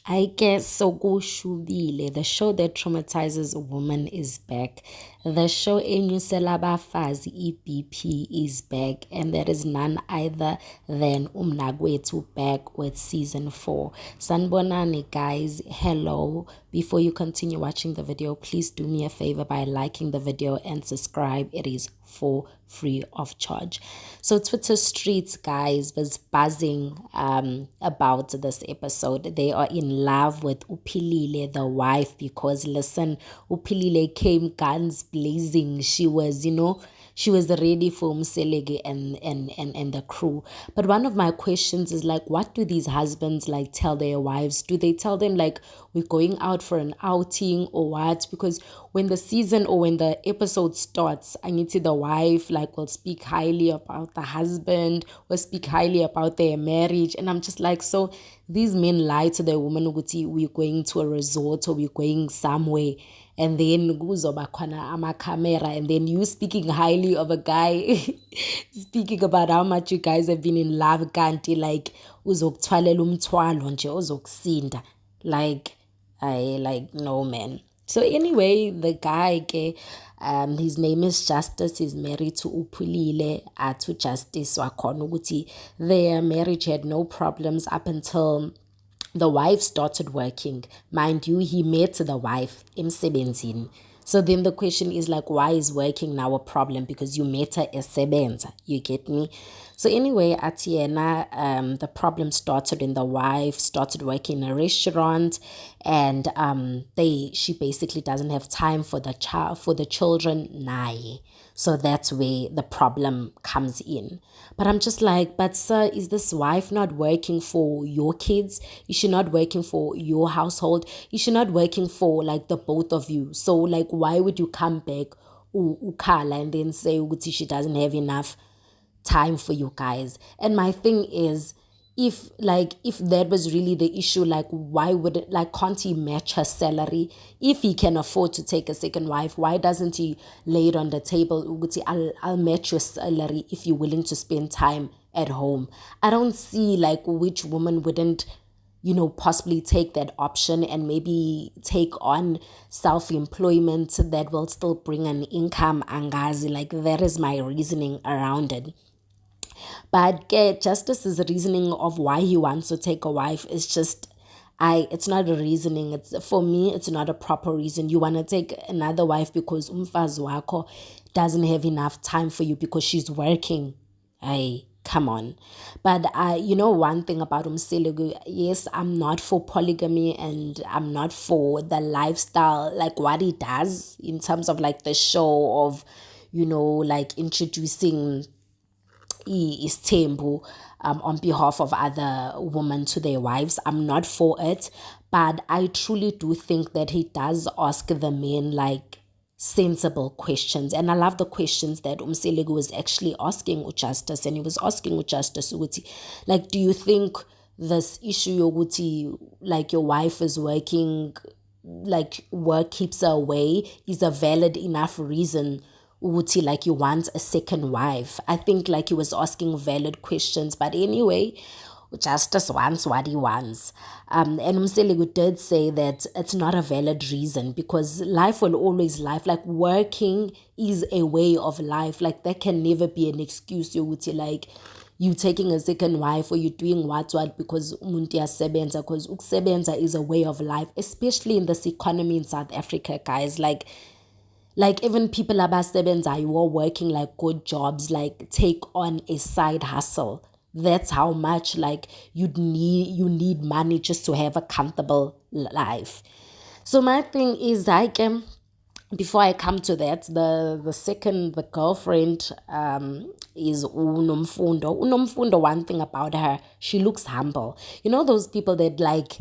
I guess so. Go Shubile, the show that traumatizes a woman, is back. The show Enyusela Bafazi EBP is back, and there is none other than uMnakwethu back with season 4. Sanbonani, guys. Hello. Before you continue watching the video, please do me a favor by liking the video and subscribe. It is for free of charge. So Twitter streets, guys, was buzzing about this episode. They are in love with Upilile, the wife, because listen, Upilile came guns blazing. She was, she was ready for Mselege and the crew. But one of my questions is like, what do these husbands like tell their wives? Do they tell them like, we're going out for an outing or what? Because when the season or when the episode starts, I need to the wife like will speak highly about the husband or speak highly about their marriage. And I'm just like, so these men lie to their woman, we're going to a resort or we're going somewhere, and then kuzoba khona ama-camera, and then you speaking highly of a guy speaking about how much you guys have been in love, kanti like uzokuthwalela umthwalo nje ozokusinda. Like, I like, no, man. So anyway, the guy, his name is Justice. He's married to Upulile, to Justice wakhona ukuthi their marriage had no problems up until the wife started working. Mind you, he met the wife emsebenzini. So then the question is like, why is working now a problem? Because you met her esebenza. You get me? So anyway, Atiena, the problem started when the wife started working in a restaurant, and she basically doesn't have time for the children. Nae. So that's where the problem comes in. But I'm just like, but sir, is this wife not working for your kids? Is she not working for your household? Is she not working for like the both of you? So like, why would you come back ukhala and then say ukuthi she doesn't have enough time for you guys? And my thing is, if that was really the issue, like why would it, like, can't he match her salary? If he can afford to take a second wife, why doesn't he lay it on the table? Ukuthi, I'll match your salary if you're willing to spend time at home. I don't see like which woman wouldn't possibly take that option and maybe take on self-employment that will still bring an income. Angazi, like, that is my reasoning around it. But Justice's reasoning of why he wants to take a wife is just, it's not a reasoning. It's, for me, it's not a proper reason. You want to take another wife because umfazi wako doesn't have enough time for you because she's working. Come on. But one thing about Umselegu, yes, I'm not for polygamy and I'm not for the lifestyle, like what he does in terms of like the show of, like introducing is tembu on behalf of other women to their wives. I'm not for it, but I truly do think that he does ask the men like sensible questions. And I love the questions that Umselegu was actually asking Justice, and he was asking Justice ukuthi, like, do you think this issue yokuthi like your wife is working, like work keeps her away, is a valid enough reason ukuthi like you want a second wife? I think like he was asking valid questions. But anyway, Justice wants what he wants. And Umselegu did say that it's not a valid reason because life will always life. Like, working is a way of life. Like, that can never be an excuse. You would say like you taking a second wife or you doing what because umuntu uyasebenza, because ukusebenza is a way of life, especially in this economy in South Africa, guys. Like even people abasebenzayo who are working like good jobs, like take on a side hustle. That's how much like you need money just to have a comfortable life. So my thing is like, before I come to that, the girlfriend is uNomfundo. One thing about her, she looks humble. You know those people that like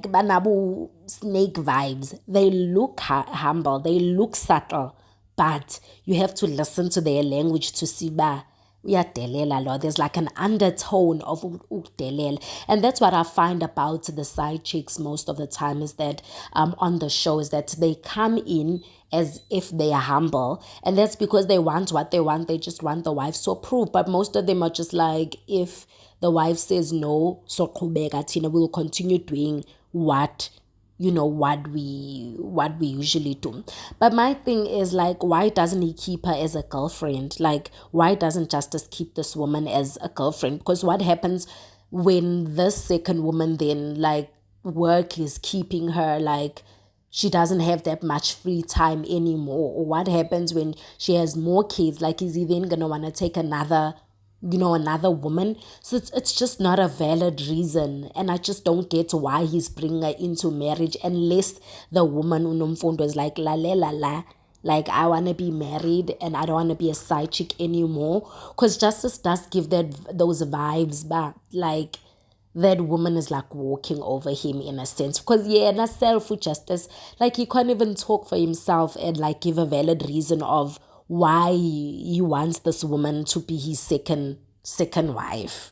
banabu snake vibes. They look humble. They look subtle, but you have to listen to their language to see ba uyadelela lo. There's like an undertone of ukudelela. And that's what I find about the side chicks most of the time, is that on the show, is that they come in as if they are humble, and that's because they want what they want. They just want the wives to approve. But most of them are just like, if the wife says no, so Tina will continue doing what we usually do. But my thing is, like, why doesn't he keep her as a girlfriend? Like, why doesn't Justice keep this woman as a girlfriend? Because what happens when this second woman then, like, work is keeping her, like, she doesn't have that much free time anymore? Or what happens when she has more kids? Like, is he then gonna want to take another woman? So it's just not a valid reason, and I just don't get why he's bringing her into marriage, unless the woman uNomfundo is like, la la la la, like, I want to be married and I don't want to be a side chick anymore. Because Justice does give those vibes, but like, that woman is like walking over him in a sense. Because yeah, and a self Justice, like, he can't even talk for himself and like give a valid reason of why he wants this woman to be his second wife.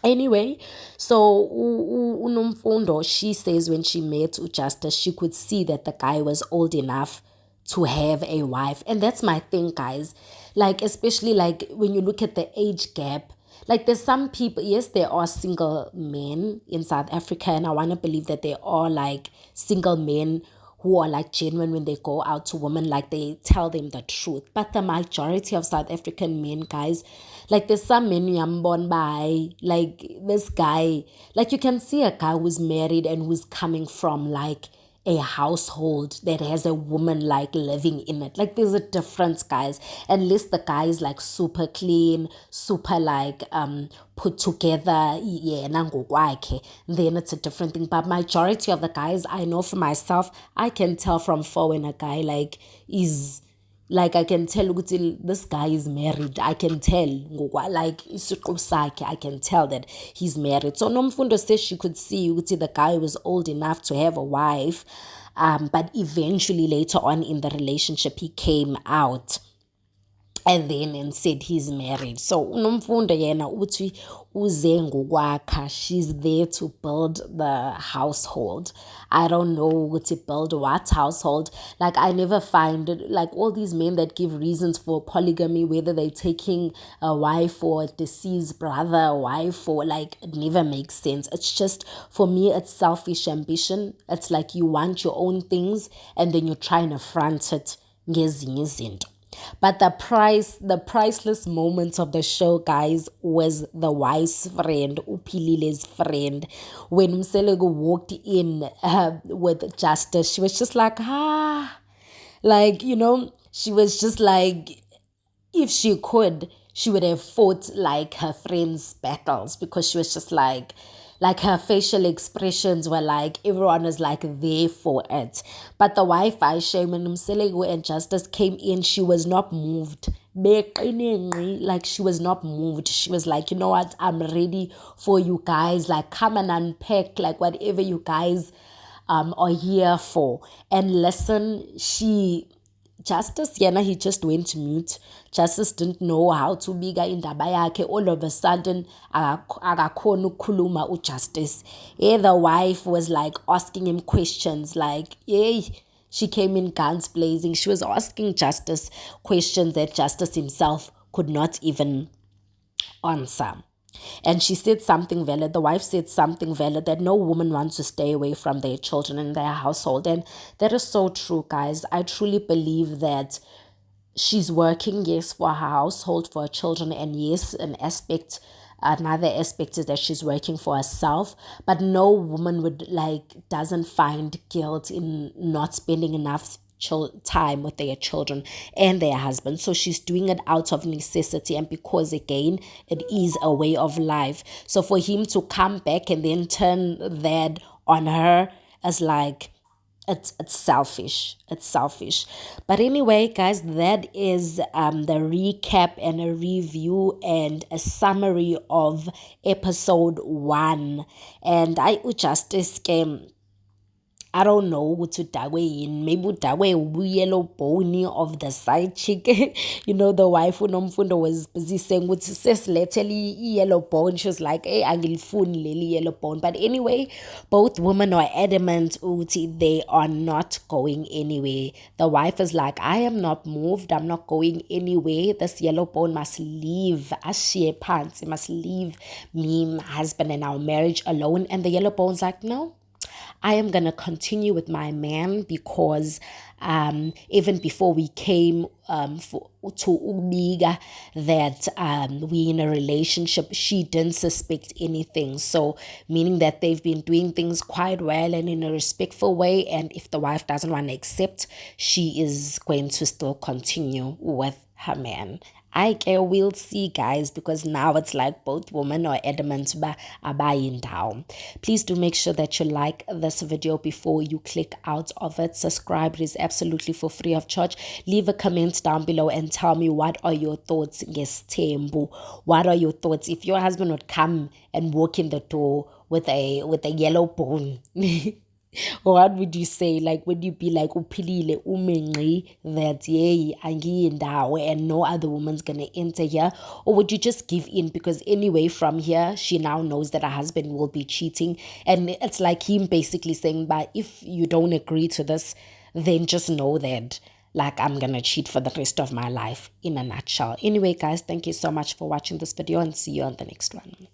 Anyway, so uNomfundo, she says when she met Justice, she could see that the guy was old enough to have a wife. And that's my thing, guys. Like, especially like when you look at the age gap, like, there's some people, yes, there are single men in South Africa, and I want to believe that there are like single men who are like genuine when they go out to women, like they tell them the truth. But the majority of South African men, guys, like, there's some men you am born by, like this guy, like, you can see a guy who's married and who's coming from like a household that has a woman like living in it. Like, there's a difference, guys. Unless the guy is like super clean, super like put together, yeah, nangokwakhe, then it's a different thing. But majority of the guys I know for myself, I can tell from far when a guy like is like, I can tell ukuthi this guy is married. I can tell like isiqu sakhe, I can tell that he's married. So Nomfundo says she could see ukuthi the guy was old enough to have a wife, but eventually later on in the relationship he came out and then and said he's married. So uNomfundo yena uthi uze ngokwakha, she's there to build the household. I don't know to build what household. Like, I never find it, like, all these men that give reasons for polygamy, whether they're taking a wife for a deceased brother, a wife, or like, it never makes sense. It's just, for me, it's selfish ambition. It's like you want your own things and then you're trying to front it ngezinye izinto. But the priceless moments of the show, guys, was the wife's friend, Upilile's friend. When Mselego walked in with Justice, she was just like, like, she was just like, if she could, she would have fought like her friends' battles, because she was just like her facial expressions were like, everyone was like there for it. But the Wi-Fi shaman Mselego and Justice came in, she was not moved. Like, she was not moved. She was like, you know what, I'm ready for you guys. Like, come and unpack, like, whatever you guys are here for. And listen, Justice yena, he just went mute. Justice didn't know how to biga indaba yakhe. All of a sudden akakhona ukukhuluma uJustice. The wife was like asking him questions, like, yay, she came in guns blazing. She was asking Justice questions that Justice himself could not even answer. And she said something valid. The wife said something valid, that no woman wants to stay away from their children and their household. And that is so true, guys. I truly believe that she's working, yes, for her household, for her children, and yes, another aspect is that she's working for herself. But no woman doesn't find guilt in not spending enough time with their children and their husband. So she's doing it out of necessity, and because, again, it is a way of life. So for him to come back and then turn that on her as like, it's selfish. It's selfish. But anyway, guys, that is the recap and a review and a summary of episode 1. And I Justice came, I don't know what to dagwe in. Maybe dagwe yellow bone of the side chick. The wife unomfundo was busy saying what says literally yellow bone. She was like, hey, angilfuni lily yellow bone. But anyway, both women are adamant uti they are not going anywhere. The wife is like, I am not moved, I'm not going anywhere. This yellow bone must leave. Ashiye pants, it must leave me, my husband, and our marriage alone. And the yellow bone's like, no, I am going to continue with my man because even before we came to Ubiga that we in a relationship, she didn't suspect anything. So meaning that they've been doing things quite well and in a respectful way. And if the wife doesn't want to accept, she is going to still continue with her man. I can we'll see, guys, because now it's like both women are adamant about buying down. Please do make sure that you like this video before you click out of it. Subscribe, it is absolutely for free of charge. Leave a comment down below and tell me what are your thoughts. Yes, Tembu. What are your thoughts if your husband would come and walk in the door with a yellow bone? What would you say? Like, would you be like, upilile umengqi that yay angiyindawo and no other woman's gonna enter here? Or would you just give in? Because anyway, from here, she now knows that her husband will be cheating. And it's like him basically saying, but if you don't agree to this, then just know that like I'm gonna cheat for the rest of my life in a nutshell. Anyway, guys, thank you so much for watching this video and see you on the next one.